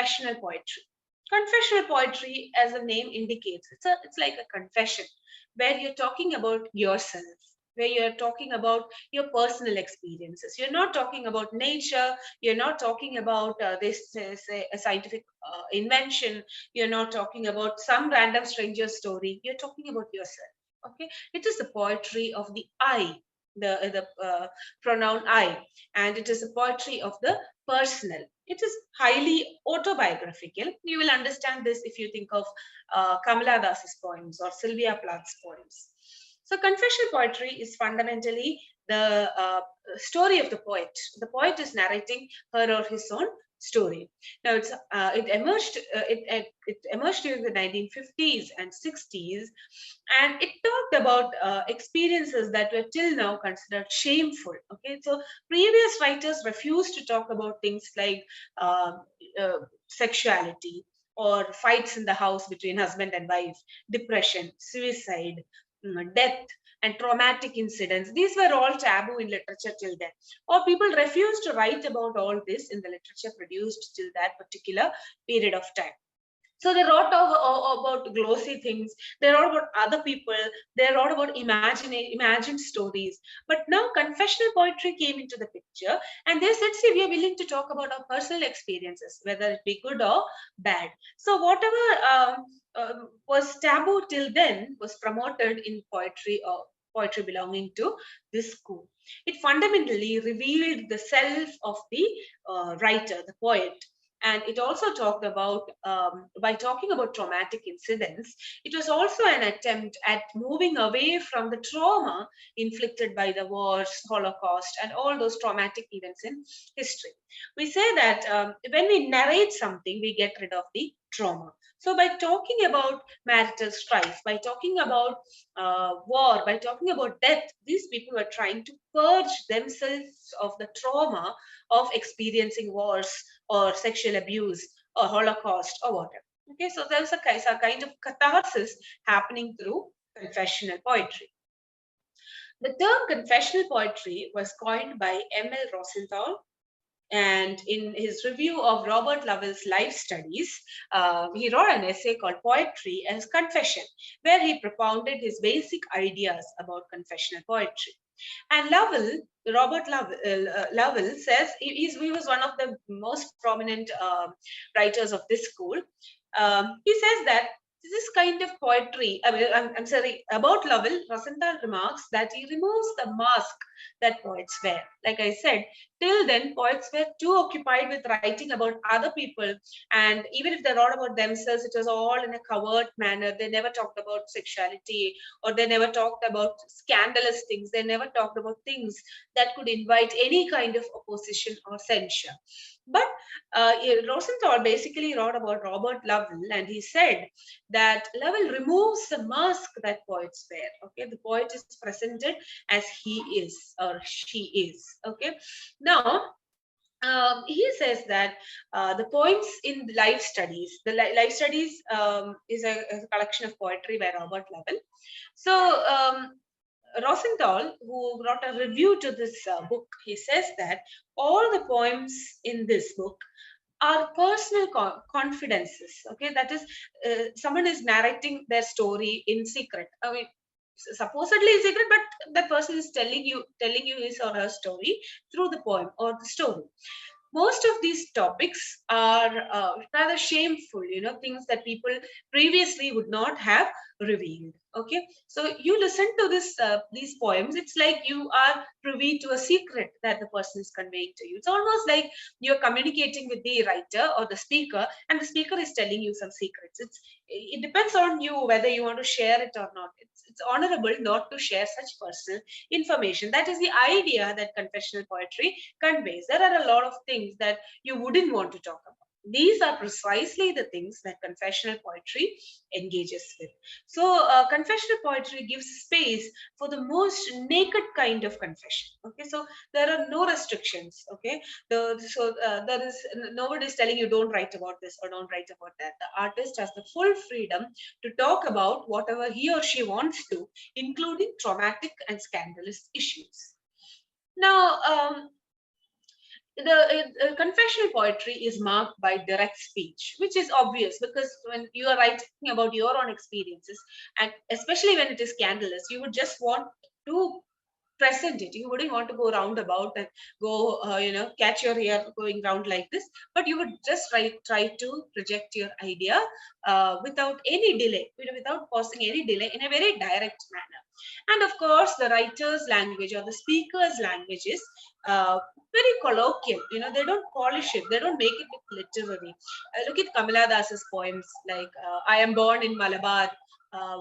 confessional poetry. Confessional poetry, as the name indicates, it's like a confession where you're talking about yourself, where you're talking about your personal experiences. You're not talking about nature. You're not talking about say, a scientific invention. You're not talking about some random stranger's story. You're talking about yourself. Okay, it is the poetry of the I, the pronoun I, and it is the poetry of the personal. It is highly autobiographical. You will understand this if you think of Kamala Das's poems or Sylvia Plath's poems. So, confessional poetry is fundamentally the story of the poet. The poet is narrating her or his own story. Now, it emerged during the 1950s and 60s, and it talked about experiences that were till now considered shameful. Okay, so previous writers refused to talk about things like uh, sexuality or fights in the house between husband and wife, depression, suicide, death, and traumatic incidents. These were all taboo in literature till then. Or people refused to write about all this in the literature produced till that particular period of time. So they wrote about glossy things. They wrote about other people. They wrote about imagined stories. But now confessional poetry came into the picture, and they said, "See, we are willing to talk about our personal experiences, whether it be good or bad." So whatever was taboo till then was promoted in poetry or poetry belonging to this school. It fundamentally revealed the self of the writer, the poet, and it also talked about by talking about traumatic incidents, it was also an attempt at moving away from the trauma inflicted by the wars, holocaust, and all those traumatic events in history. We say that when we narrate something, we get rid of the trauma. So by talking about marital strife, by talking about war, by talking about death, these people were trying to purge themselves of the trauma of experiencing wars or sexual abuse or Holocaust or whatever. Okay, so there's a kind of catharsis happening through confessional poetry. The term confessional poetry was coined by M.L. Rosenthal, and in his review of Robert Lowell's life studies, he wrote an essay called Poetry as Confession, where he propounded his basic ideas about confessional poetry. And Robert Lowell says he was one of the most prominent writers of this school. He says that this kind of poetry, I'm sorry, about Lowell, Rosenthal remarks that he removes the mask that poets wear. Like I said, till then, poets were too occupied with writing about other people, and even if they wrote about themselves, it was all in a covert manner. They never talked about sexuality, or they never talked about scandalous things. They never talked about things that could invite any kind of opposition or censure. But Rosenthal basically wrote about Robert Lowell, and he said that Lowell removes the mask that poets wear. Okay, the poet is presented as he is or she is. Okay, now he says that the poems in life studies, the life studies is a collection of poetry by Robert Lowell. So Rosenthal, who wrote a review to this book, he says that all the poems in this book are personal confidences. Okay, that is, someone is narrating their story in secret. I mean, supposedly in secret, but that person is telling you his or her story through the poem or the story. Most of these topics are rather shameful, things that people previously would not have revealed. Okay, so you listen to these poems, it's like you are privy to a secret that the person is conveying to you. It's almost like you're communicating with the writer or the speaker, and the speaker is telling you some secrets. It depends on you whether you want to share it or not. It's honorable not to share such personal information. That is the idea that confessional poetry conveys. There are a lot of things that you wouldn't want to talk about. These are precisely the things that confessional poetry engages with. So, confessional poetry gives space for the most naked kind of confession. Okay, so there are no restrictions. Okay, there is nobody is telling you don't write about this or don't write about that. The artist has the full freedom to talk about whatever he or she wants to, including traumatic and scandalous issues. Now, The confessional poetry is marked by direct speech, which is obvious because when you are writing about your own experiences, and especially when it is scandalous, you would just want to present it. You wouldn't want to go roundabout and go, catch your ear going round like this, but you would just try to project your idea without any delay, without causing any delay, in a very direct manner. And of course, the writer's language or the speaker's language is very colloquial. They don't polish it, they don't make it look literary. Look at Kamala Das's poems like I am born in Malabar,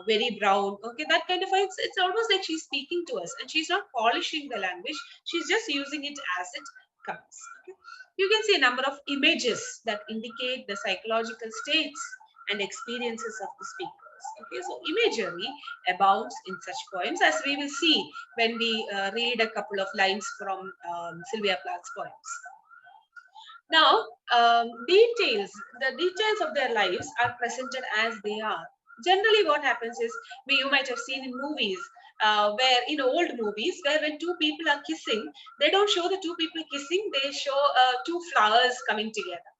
very brown. Okay, that kind of it's almost like she's speaking to us, and she's not polishing the language. She's just using it as it comes. Okay? You can see a number of images that indicate the psychological states and experiences of the speakers. Okay, so imagery abounds in such poems, as we will see when we read a couple of lines from Sylvia Plath's poems. Now, the details of their lives are presented as they are. Generally, what happens is, you might have seen in movies, where in old movies, where when two people are kissing, they don't show the two people kissing, they show two flowers coming together.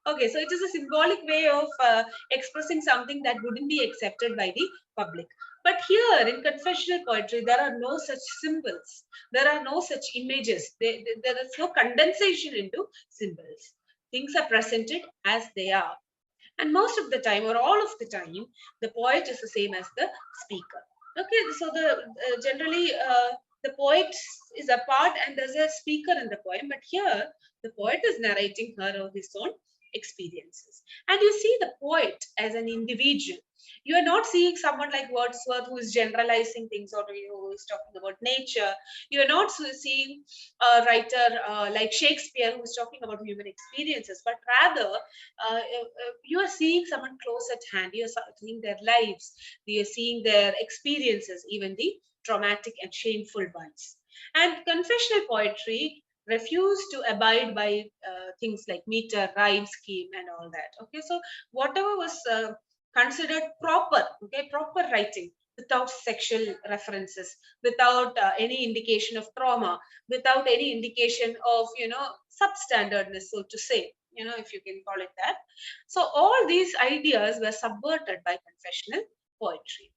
Okay, so it is a symbolic way of expressing something that wouldn't be accepted by the public. But here in confessional poetry, there are no such symbols. There are no such images. There is no condensation into symbols. Things are presented as they are. And most of the time, or all of the time, the poet is the same as the speaker. Okay, so generally the poet is a part and there's a speaker in the poem, but here the poet is narrating her or his own experiences. And you see the poet as an individual. You are not seeing someone like Wordsworth who is generalizing things, or who is talking about nature. You are not seeing a writer like Shakespeare who is talking about human experiences, but rather you are seeing someone close at hand. You are seeing their lives, you are seeing their experiences, even the traumatic and shameful ones. And confessional poetry refuse to abide by things like meter, rhyme scheme, and all that. Okay, so whatever was considered proper, okay, proper writing, without sexual references, without any indication of trauma, without any indication of substandardness, so to say, if you can call it that. So all these ideas were subverted by confessional poetry.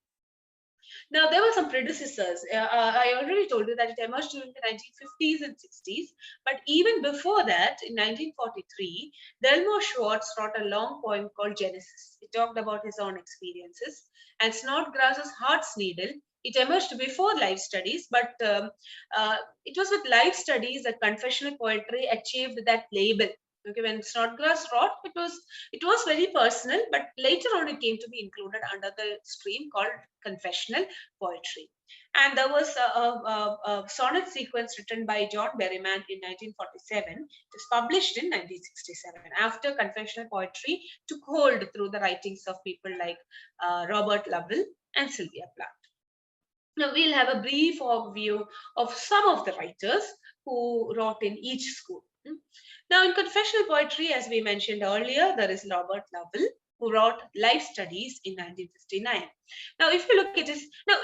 Now, there were some predecessors. I already told you that it emerged during the 1950s and 60s. But even before that, in 1943, Delmore Schwartz wrote a long poem called Genesis. He talked about his own experiences. And Snodgrass's Heart's Needle, it emerged before life studies, but it was with life studies that confessional poetry achieved that label. Okay, when Snodgrass wrote, it was very personal, but later on it came to be included under the stream called confessional poetry. And there was a sonnet sequence written by John Berryman in 1947. It was published in 1967 after confessional poetry took hold through the writings of people like Robert Lowell and Sylvia Plath. Now we'll have a brief overview of some of the writers who wrote in each school. Now, in confessional poetry, as we mentioned earlier, there is Robert Lowell, who wrote Life Studies in 1959. Now, if you look at this, now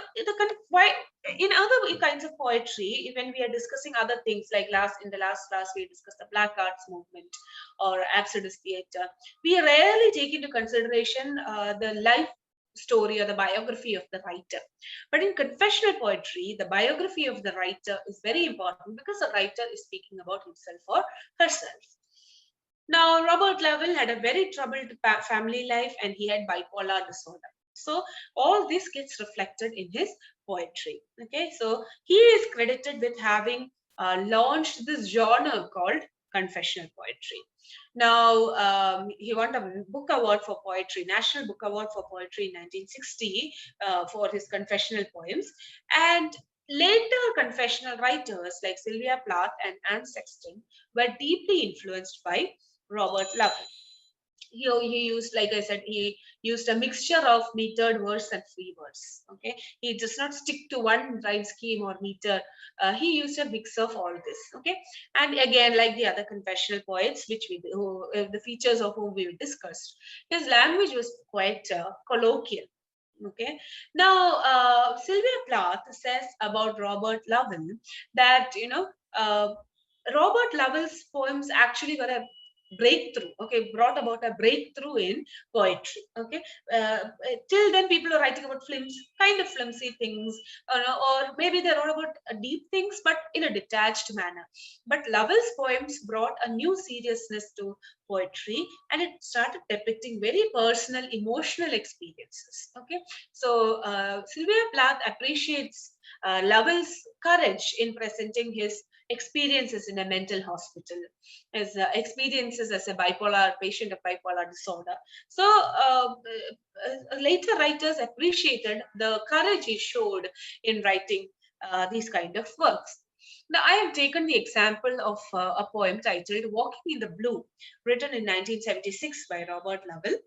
why in other kinds of poetry, when we are discussing other things like in the last class we discussed the Black Arts movement or Absurdist theatre, we rarely take into consideration the life story or the biography of the writer. But in confessional poetry, the biography of the writer is very important because the writer is speaking about himself or herself. Now, Robert Lowell had a very troubled family life and he had bipolar disorder. So all this gets reflected in his poetry. Okay, so he is credited with having launched this genre called confessional poetry. Now, he won a book award for poetry, National Book Award for Poetry in 1960 for his confessional poems. And later confessional writers like Sylvia Plath and Anne Sexton were deeply influenced by Robert Lowell. He used, like I said, he used a mixture of metered verse and free verse. Okay, he does not stick to one rhyme scheme or meter. He used a mix of all this. Okay, and again, like the other confessional poets, the features of whom we discussed, his language was quite colloquial. Okay, now Sylvia Plath says about Robert Lowell that Robert Lowell's poems actually were a breakthrough, okay, brought about a breakthrough in poetry, okay. uh, till then people are writing about kind of flimsy things, or maybe they wrote about deep things but in a detached manner. But Lowell's poems brought a new seriousness to poetry, and it started depicting very personal emotional experiences, okay. So Sylvia Plath appreciates Lowell's courage in presenting his experiences in a mental hospital, his experiences as a bipolar patient of bipolar disorder. So later writers appreciated the courage he showed in writing these kind of works. Now, I have taken the example of a poem titled Walking in the Blue, written in 1976 by Robert Lowell.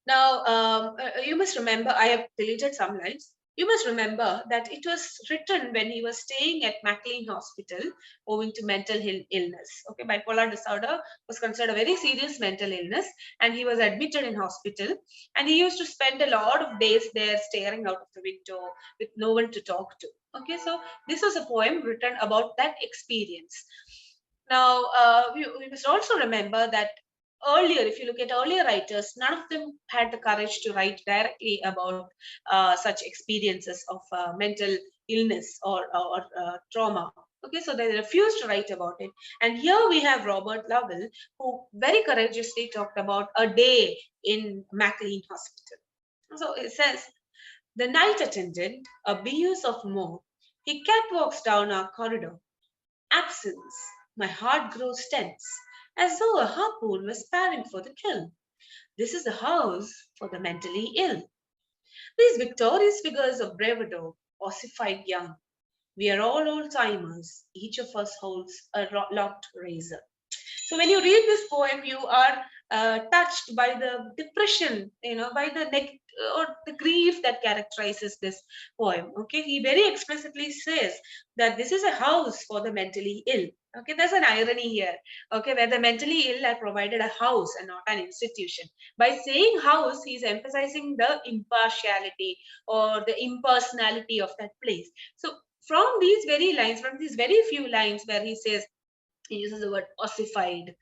Now, you must remember, I have deleted some lines. You must remember that it was written when he was staying at McLean Hospital owing to mental illness. Okay, bipolar disorder was considered a very serious mental illness, and he was admitted in hospital. And he used to spend a lot of days there staring out of the window with no one to talk to. Okay, so this was a poem written about that experience. Now, we must also remember that earlier, if you look at earlier writers, none of them had the courage to write directly about such experiences of mental illness or trauma. Okay, so they refused to write about it. And here we have Robert Lowell, who very courageously talked about a day in McLean Hospital. So it says, the night attendant, abuse of more, he catwalks down our corridor. Absence. My heart grows tense, as though a harpoon was sparring for the kill. This is the house for the mentally ill. These victorious figures of bravado, ossified young. We are all old timers. Each of us holds a locked razor. So when you read this poem, you are touched by the depression, by the or the grief that characterizes this poem. Okay, he very explicitly says that this is a house for the mentally ill. Okay, there's an irony here. Okay, where the mentally ill are provided a house and not an institution. By saying house, he's emphasizing the impartiality or the impersonality of that place. So from these very lines, from these very few lines where he says, he uses the word ossified,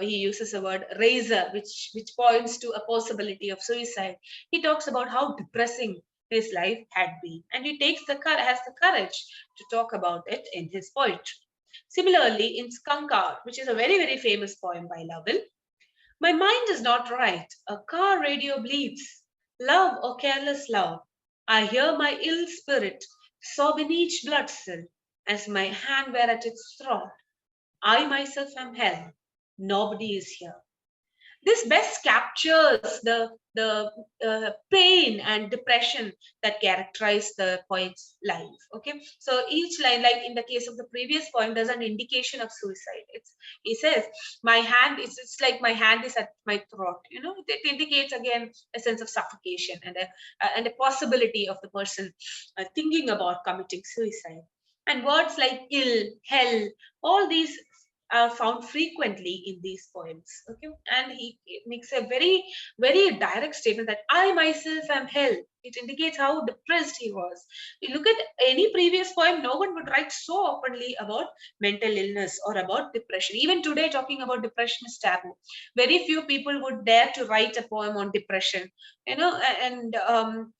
he uses the word razor, which points to a possibility of suicide. He talks about how depressing his life had been, and he has the courage to talk about it in his poetry. Similarly, in Skunkard, which is a very very famous poem by Lowell, my mind is not right, a car radio bleeps, love or careless love, I hear my ill spirit sob in each blood cell as my hand were at its throat. I myself am hell. Nobody is here. This best captures the pain and depression that characterize the poet's life. Okay, so each line, like in the case of the previous poem, there's an indication of suicide. He says, "My hand is. It's like my hand is at my throat." It indicates again a sense of suffocation and a possibility of the person thinking about committing suicide. And words like ill, hell, all these are found frequently in these poems. Okay, and he makes a very very direct statement that I myself am hell. It indicates how depressed he was. You look at any previous poem, no one would write so openly about mental illness or about depression. Even today, talking about depression is taboo. Very few people would dare to write a poem on depression, and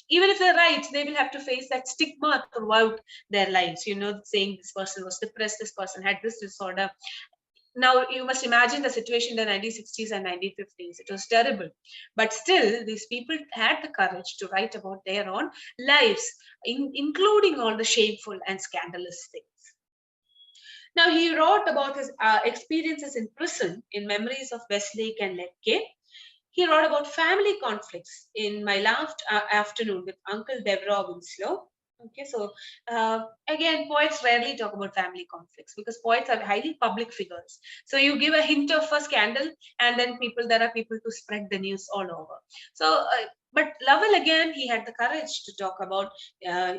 even if they write, they will have to face that stigma throughout their lives, saying this person was depressed, this person had this disorder. Now you must imagine the situation in the 1960s and 1950s. It was terrible, but still these people had the courage to write about their own lives, including all the shameful and scandalous things. Now he wrote about his experiences in prison in Memories of Westlake and Letke. He wrote about family conflicts in My Last Afternoon with Uncle Deborah Winslow. Okay, so again, poets rarely talk about family conflicts because poets are highly public figures. So you give a hint of a scandal, and then there are people to spread the news all over. So, but Lovell again, he had the courage to talk about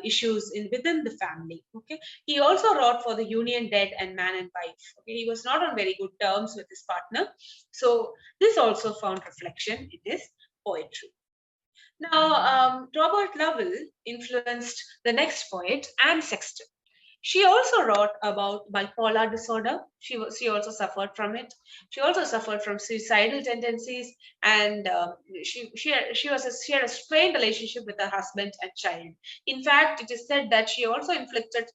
issues within the family. Okay, he also wrote for the Union Dead and Man and Wife. Okay, he was not on very good terms with his partner, so this also found reflection in his poetry. Now, Robert Lowell influenced the next poet, Anne Sexton. She also wrote about bipolar disorder. She also suffered from it. She also suffered from suicidal tendencies, and she had a strained relationship with her husband and child. In fact, it is said that she also inflicted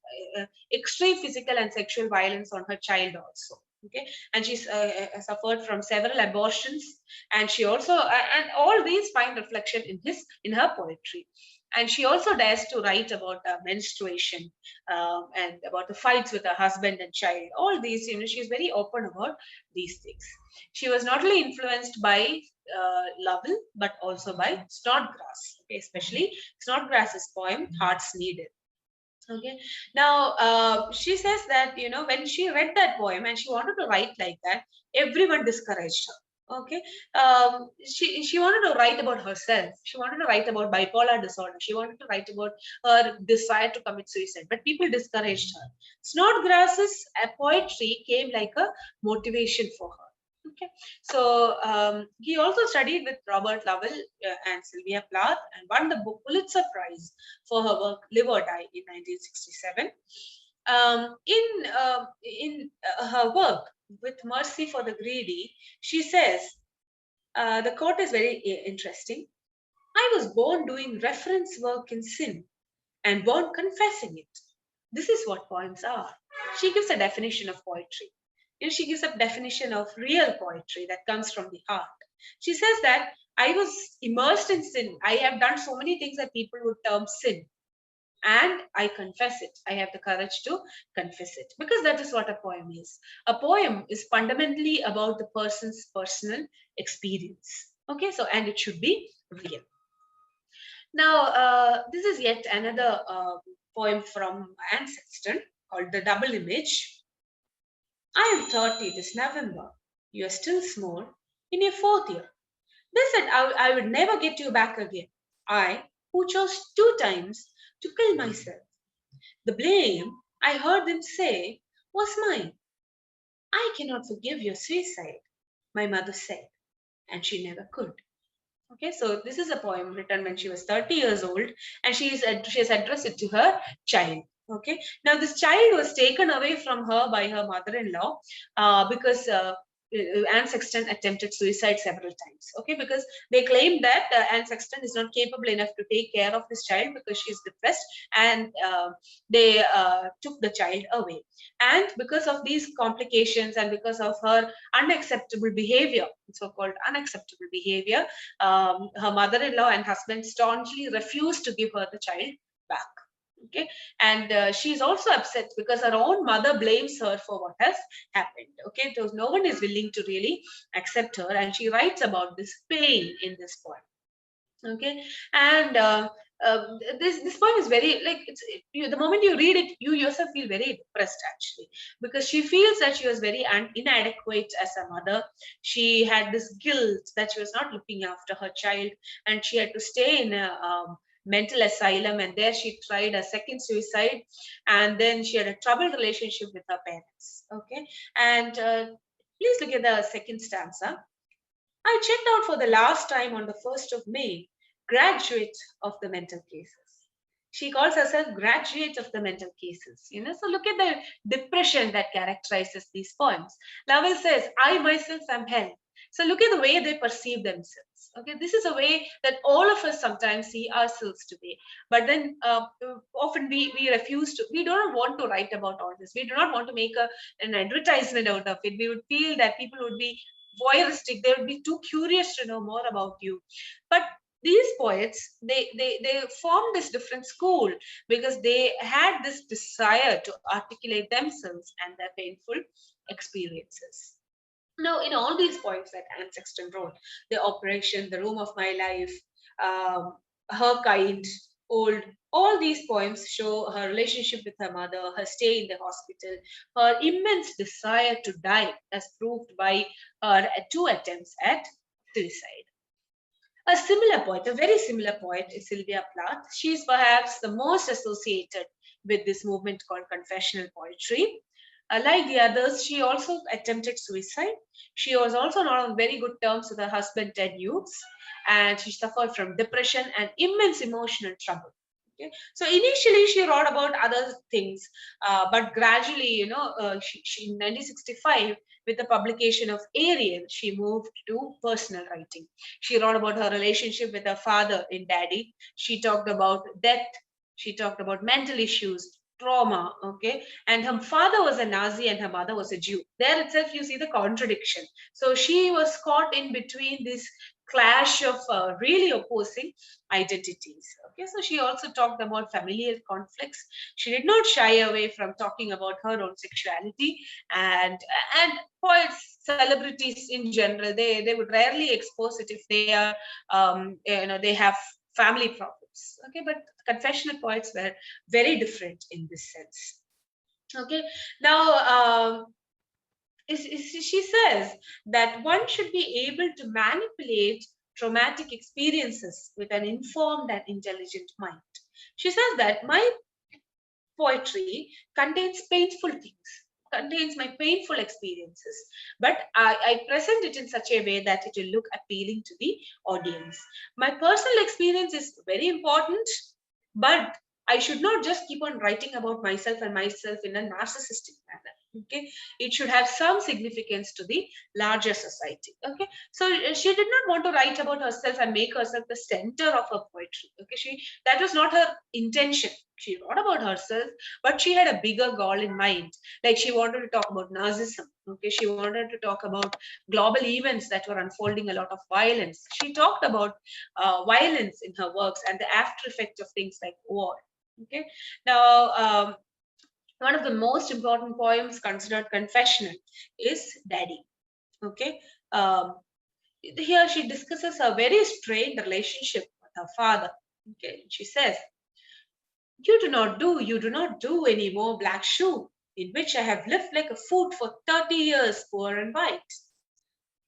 extreme physical and sexual violence on her child also. Okay, and she's suffered from several abortions, and she also and all these find reflection in her poetry. And she also dares to write about menstruation, and about the fights with her husband and child. All these, she's very open about these things. She was not only influenced by Lowell, but also by Snodgrass, okay, especially Snodgrass's poem "Hearts Needed." Okay. Now, she says that, when she read that poem and she wanted to write like that, everyone discouraged her. Okay. She wanted to write about herself. She wanted to write about bipolar disorder. She wanted to write about her desire to commit suicide, but people discouraged her. Snodgrass's poetry came like a motivation for her. Okay. So he also studied with Robert Lowell and Sylvia Plath and won the Pulitzer Prize for her work Live or Die in 1967. In her work With Mercy for the Greedy, she says, the quote is very interesting. I was born doing reference work in sin and born confessing it. This is what poems are. She gives a definition of poetry. She gives a definition of real poetry that comes from the heart. She says that I was immersed in sin. I have done so many things that people would term sin, and I confess it. I have the courage to confess it, because that is what a poem is. A poem is fundamentally about the person's personal experience. Okay, so and it should be real. Now, this is yet another poem from Anne Sexton called The Double Image. I am 30 this November. You are still small, in your fourth year. They said I would never get you back again. I, who chose 2 times to kill myself. The blame, I heard them say, was mine. I cannot forgive your suicide, my mother said, and she never could. Okay, so this is a poem written when she was 30 years old, and she has addressed it to her child. Okay, now this child was taken away from her by her mother-in-law because Anne Sexton attempted suicide several times. Okay, because they claimed that Anne Sexton is not capable enough to take care of this child because she is depressed, and they took the child away. And because of these complications and because of her unacceptable behavior, so-called unacceptable behavior, her mother-in-law and husband staunchly refused to give her the child back. Okay, and she's also upset because her own mother blames her for what has happened. Okay, so no one is willing to really accept her, and she writes about this pain in this poem. Okay, and this poem is very, like, the moment you read it, you yourself feel very depressed actually, because she feels that she was very inadequate as a mother. She had this guilt that she was not looking after her child, and she had to stay in a mental asylum, and there she tried a second suicide, and then she had a troubled relationship with her parents. Okay, and please look at the second stanza. I checked out for the last time on the 1st of May, graduate of the mental cases. She calls herself graduate of the mental cases. So look at the depression that characterizes these poems. Lowell says, I myself am hell. So look at the way they perceive themselves. Okay, this is a way that all of us sometimes see ourselves to be. But then often we refuse to, we don't want to write about all this. We do not want to make an advertisement out of it. We would feel that people would be voyeuristic. They would be too curious to know more about you. But these poets, they formed this different school because they had this desire to articulate themselves and their painful experiences. Now, in all these poems that Anne Sexton wrote, The Operation, The Room of My Life, Her Kind, Old, all these poems show her relationship with her mother, her stay in the hospital, her immense desire to die, as proved by her 2 attempts at suicide. A similar poet, a very similar poet, is Sylvia Plath. She is perhaps the most associated with this movement called confessional poetry. Like the others, she also attempted suicide. She was also not on very good terms with her husband, Ted Hughes, and she suffered from depression and immense emotional trouble. Okay, so initially she wrote about other things, but gradually, she in 1965, with the publication of Ariel, she moved to personal writing. She wrote about her relationship with her father in Daddy. She talked about death. She talked about mental issues, trauma. Okay, and her father was a Nazi and her mother was a Jew. There itself, you see the contradiction. So she was caught in between this clash of really opposing identities. Okay, so she also talked about familial conflicts. She did not shy away from talking about her own sexuality, and and poets, celebrities in general, they would rarely expose it if they are they have family problems. Okay, but confessional poets were very different in this sense. Okay, now she says that one should be able to manipulate traumatic experiences with an informed and intelligent mind. She says that my poetry contains painful things, contains my painful experiences, but I present it in such a way that it will look appealing to the audience. My personal experience is very important, but I should not just keep on writing about myself and myself in a narcissistic manner. Okay, it should have some significance to the larger society. Okay, so she did not want to write about herself and make herself the center of her poetry. Okay, that was not her intention. She wrote about herself, but she had a bigger goal in mind. Like she wanted to talk about Nazism. Okay, she wanted to talk about global events that were unfolding a lot of violence. She talked about violence in her works and the after effect of things like war. Okay, now one of the most important poems considered confessional is Daddy. Okay, um, here she discusses a very strained relationship with her father. Okay, she says, you do not do any more black shoe, in which I have lived like a foot for 30 years, poor and white,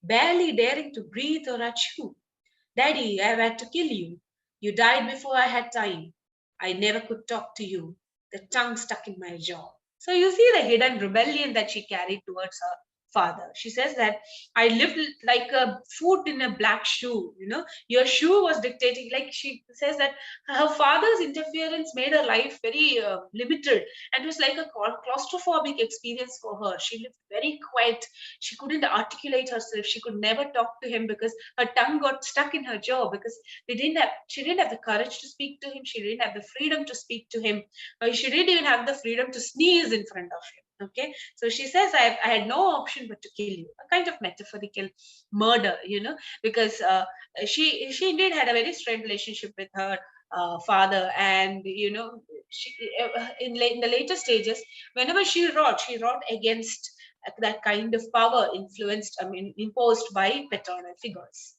barely daring to breathe or chew. Daddy, I've had to kill you. You died before I had time. I never could talk to you. The tongue stuck in my jaw. So you see the hidden rebellion that she carried towards her father. She says that I lived like a foot in a black shoe. Your shoe was dictating. Like she says that her father's interference made her life very limited, and it was like a claustrophobic experience for her. She lived very quiet. She couldn't articulate herself. She could never talk to him because her tongue got stuck in her jaw, because she didn't have the courage to speak to him. She didn't have the freedom to speak to him. She didn't even have the freedom to sneeze in front of him. Okay, so she says, I had no option but to kill you, a kind of metaphorical murder, because she indeed had a very strained relationship with her father. And she in the later stages, whenever she wrote against that kind of power imposed by paternal figures.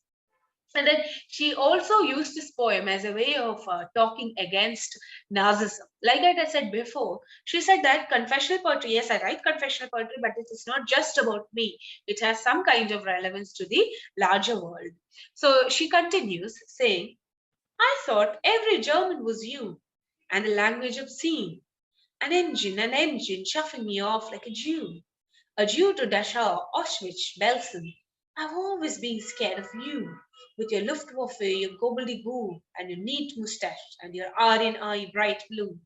And then she also used this poem as a way of talking against narcissism. Like I said before, she said that confessional poetry, yes, I write confessional poetry, but it is not just about me. It has some kind of relevance to the larger world. So she continues saying, I thought every German was you, and a language obscene, an engine shuffling me off like a Jew to Dachau, Auschwitz, Belsen. I've always been scared of you, with your Luftwaffe, your gobbledygoo, and your neat moustache, and your Aryan eye bright blue.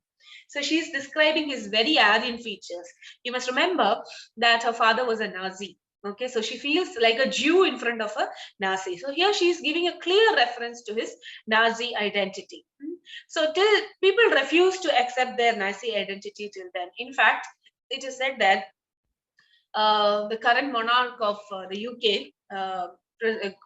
So she's describing his very Aryan features. You must remember that her father was a Nazi. Okay, so she feels like a Jew in front of a Nazi. So here she's giving a clear reference to his Nazi identity. So till people refuse to accept their Nazi identity till then. In fact, it is said that the current monarch of the UK,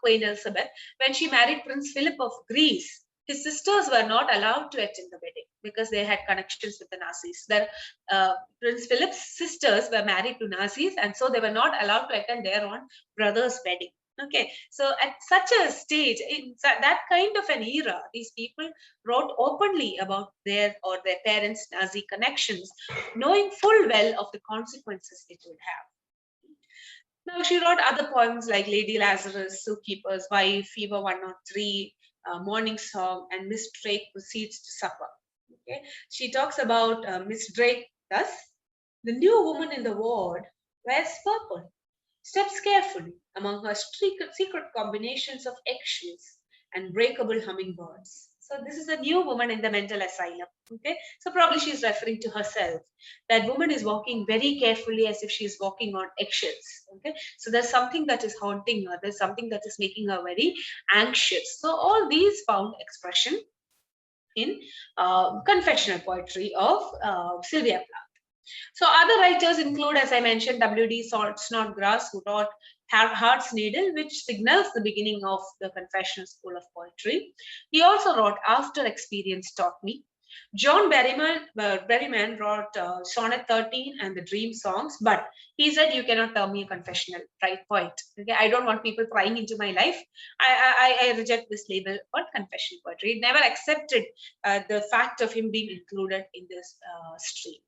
Queen Elizabeth, when she married Prince Philip of Greece, his sisters were not allowed to attend the wedding because they had connections with the Nazis. Prince Philip's sisters were married to Nazis, and so they were not allowed to attend their own brother's wedding. Okay, so at such a stage, in that kind of an era, these people wrote openly about their parents' Nazi connections, knowing full well of the consequences it would have. Now, she wrote other poems like Lady Lazarus, Zookeeper's Wife, Fever 103, Morning Song, and Miss Drake Proceeds to Supper. Okay? She talks about Miss Drake thus: the new woman in the ward wears purple, steps carefully among her secret combinations of eggshells and breakable hummingbirds. So this is a new woman in the mental asylum. Okay, so probably she's referring to herself. That woman is walking very carefully as if she's walking on eggshells. Okay, so there's something that is haunting her. There's something that is making her very anxious. So all these found expression in confessional poetry of Sylvia Plath. So other writers include, as I mentioned, W.D. Snodgrass, who wrote Heart's Needle, which signals the beginning of the confessional school of poetry. He also wrote After Experience Taught Me. John Berryman wrote Sonnet 13 and the Dream Songs, but he said, you cannot term me a confessional poet. Okay? I don't want people prying into my life. I reject this label for confessional poetry. He never accepted the fact of him being included in this stream.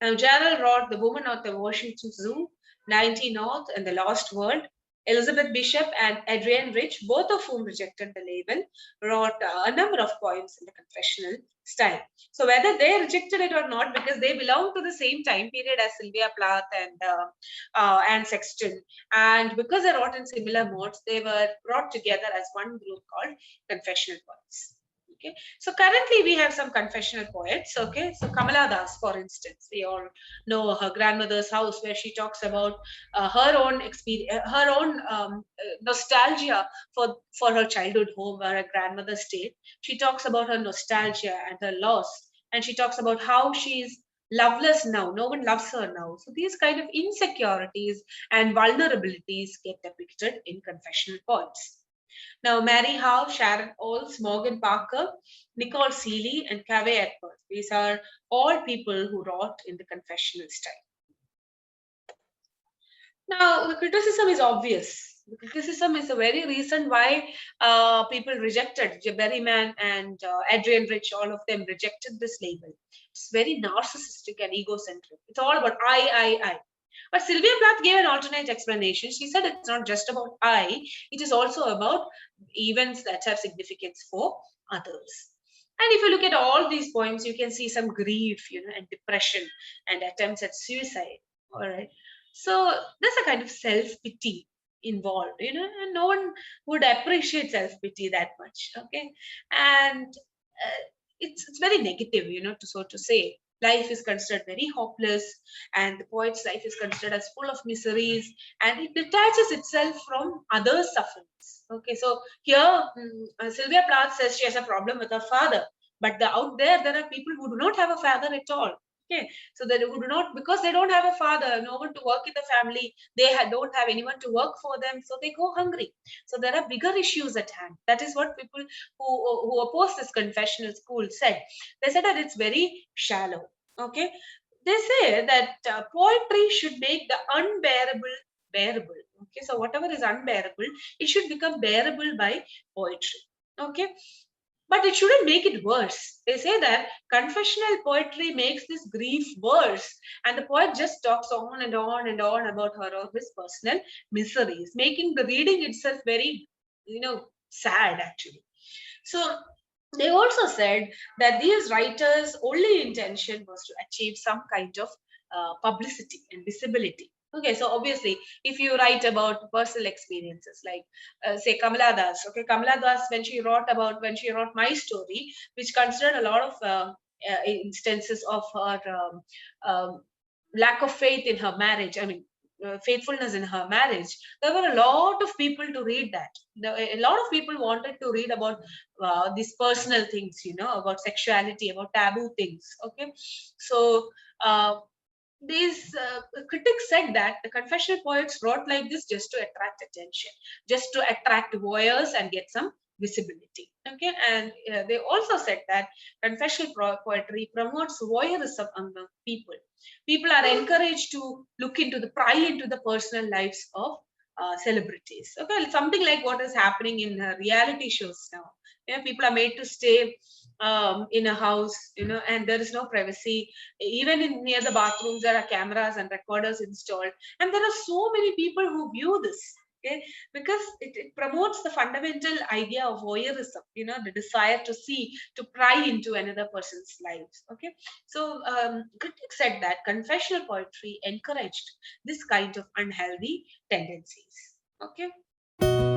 Now, Gerald wrote The Woman at the Washington Zoo, 90 North, and The Lost World. Elizabeth Bishop and Adrienne Rich, both of whom rejected the label, wrote a number of poems in the confessional style. So whether they rejected it or not, because they belong to the same time period as Sylvia Plath and Sexton, and because they wrote in similar modes, they were brought together as one group called confessional poets. Okay, so currently we have some confessional poets. Okay, so Kamala Das, for instance, we all know her grandmother's house, where she talks about her own experience, her own nostalgia for her childhood home where her grandmother stayed. She talks about her nostalgia and her loss, and she talks about how she's loveless now. No one loves her now. So these kind of insecurities and vulnerabilities get depicted in confessional poems. Now, Mary Howe, Sharon Olds, Morgan Parker, Nicole Seeley, and Cave Edwards. These are all people who wrote in the confessional style. Now, the criticism is obvious. The criticism is a very reason why people rejected Berryman and Adrienne Rich, all of them rejected this label. It's very narcissistic and egocentric. It's all about I. But Sylvia Plath gave an alternate explanation. She said it's not just about I, it is also about events that have significance for others. And if you look at all these poems, you can see some grief, and depression and attempts at suicide. All right. So there's a kind of self-pity involved, and no one would appreciate self-pity that much. Okay. And it's very negative, to say. Life is considered very hopeless, and the poet's life is considered as full of miseries, and it detaches itself from other sufferings. Okay, so here Sylvia Plath says she has a problem with her father, but out there are people who do not have a father at all. Okay, so they who do not, because they don't have a father, no one to work in the family, they don't have anyone to work for them, so they go hungry. So there are bigger issues at hand. That is what people who oppose this confessional school said. They said that it's very shallow. Okay, they say that poetry should make the unbearable bearable. Okay, so whatever is unbearable, it should become bearable by poetry. Okay, but it shouldn't make it worse. They say that confessional poetry makes this grief worse, and the poet just talks on and on and on about her or his personal miseries, making the reading itself very, sad actually. So they also said that these writers' only intention was to achieve some kind of publicity and visibility. Okay, so obviously, if you write about personal experiences, like say Kamala Das, okay, Kamala Das, when she wrote My Story, which considered a lot of instances of her lack of faith in her marriage. I mean, faithfulness in her marriage. There were a lot of people to read that. A lot of people wanted to read about these personal things, about sexuality, about taboo things. Okay, so. These critics said that the confessional poets wrote like this just to attract attention, just to attract voyeurs and get some visibility. Okay, and they also said that confessional poetry promotes voyeurism among people. People are encouraged to pry into the personal lives of celebrities. Okay, something like what is happening in reality shows now. People are made to stay in a house, and there is no privacy. Even near the bathrooms, there are cameras and recorders installed, and there are so many people who view this. Okay, because it promotes the fundamental idea of voyeurism, the desire to see, to pry into another person's lives. Okay, so critics said that confessional poetry encouraged this kind of unhealthy tendencies. Okay.